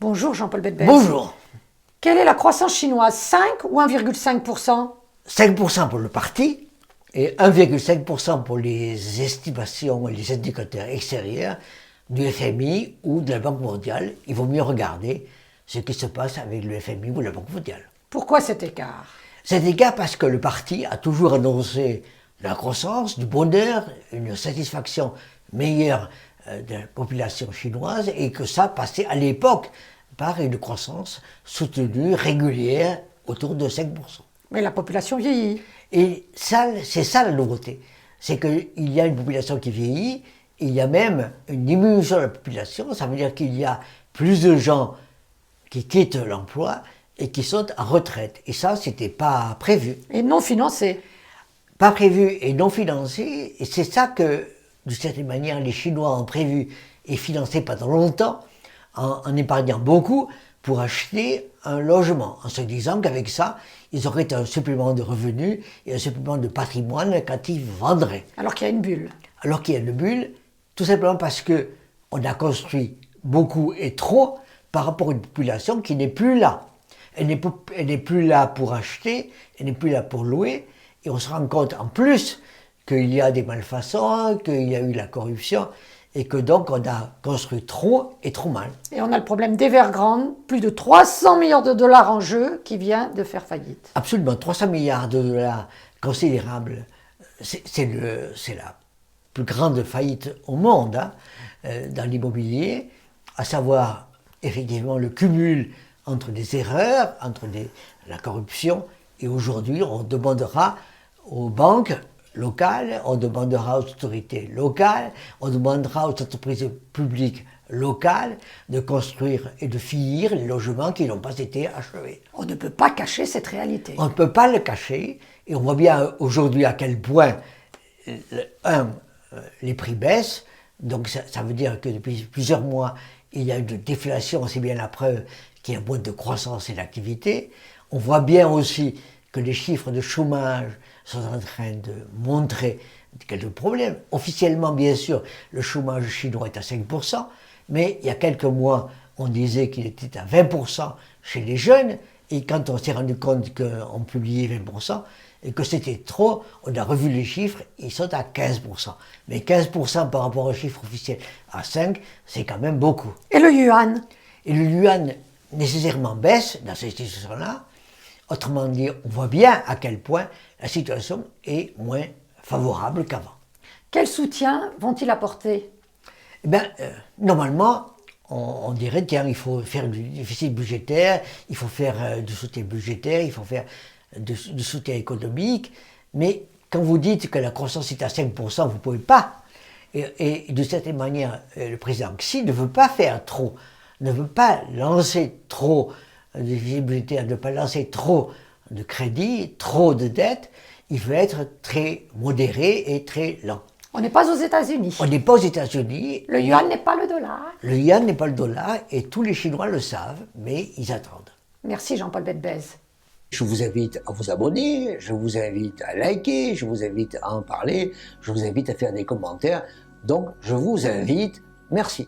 Bonjour Jean-Paul Bedbez. Bonjour. Quelle est la croissance chinoise, 5 ou 1,5%? 5% pour le parti et 1,5% pour les estimations et les indicateurs extérieurs du FMI ou de la Banque mondiale. Il vaut mieux regarder ce qui se passe avec le FMI ou la Banque mondiale. Pourquoi cet écart? Cet écart parce que le parti a toujours annoncé de la croissance, du bonheur, une satisfaction meilleure de la population chinoise et que ça passait à l'époque par une croissance soutenue, régulière, autour de 5%. Mais la population vieillit. Et ça, c'est ça la nouveauté. C'est qu'il y a une population qui vieillit, il y a même une diminution de la population, ça veut dire qu'il y a plus de gens qui quittent l'emploi et qui sont en retraite. Et ça, c'était pas prévu. Et non financé. Pas prévu et non financé, et c'est ça que, d'une certaine manière, les Chinois ont prévu et financé pendant longtemps, en épargnant beaucoup pour acheter un logement, en se disant qu'avec ça, ils auraient un supplément de revenus et un supplément de patrimoine quand ils vendraient. Alors qu'il y a une bulle. Alors qu'il y a une bulle, tout simplement parce que on a construit beaucoup et trop par rapport à une population qui n'est plus là. Elle n'est plus là pour acheter, elle n'est plus là pour louer, et on se rend compte en plus qu'il y a des malfaçons, qu'il y a eu la corruption, et que donc on a construit trop et trop mal. Et on a le problème d'Evergrande, plus de 300 milliards de dollars en jeu, qui vient de faire faillite. Absolument, 300 milliards de dollars considérables. C'est la plus grande faillite au monde dans l'immobilier, à savoir effectivement le cumul entre des erreurs, entre la corruption, et aujourd'hui on demandera aux banques locales, on demandera aux autorités locales, on demandera aux entreprises publiques locales de construire et de finir les logements qui n'ont pas été achevés. On ne peut pas cacher cette réalité. On ne peut pas le cacher, et on voit bien aujourd'hui à quel point, les prix baissent, donc ça veut dire que depuis plusieurs mois, il y a une déflation, c'est bien la preuve qu'il y a moins de croissance et d'activité. On voit bien aussi que les chiffres de chômage sont en train de montrer quelques problèmes. Officiellement, bien sûr, le chômage chinois est à 5%, mais il y a quelques mois, on disait qu'il était à 20% chez les jeunes, et quand on s'est rendu compte qu'on publiait 20%, et que c'était trop, on a revu les chiffres, ils sont à 15%. Mais 15% par rapport au chiffre officiel à 5%, c'est quand même beaucoup. Et le yuan? Et le yuan nécessairement baisse dans cette situation-là. Autrement dit, on voit bien à quel point la situation est moins favorable qu'avant. Quel soutien vont-ils apporter? Eh bien, normalement, on dirait, tiens, il faut faire du déficit budgétaire, il faut faire du soutien budgétaire, il faut faire du soutien économique, mais quand vous dites que la croissance est à 5%, vous ne pouvez pas. Et de certaine manière, le président Xi ne veut pas faire trop, ne veut pas lancer trop de déficit budgétaire, ne veut pas lancer trop de crédit, trop de dettes. Il veut être très modéré et très lent. On n'est pas aux États-Unis. On n'est pas aux États-Unis. Le yuan n'est pas le dollar. Le yuan n'est pas le dollar et tous les Chinois le savent, mais ils attendent. Merci Jean-Paul Bedbez. Je vous invite à vous abonner, je vous invite à liker, je vous invite à en parler, je vous invite à faire des commentaires. Donc, je vous invite. Merci.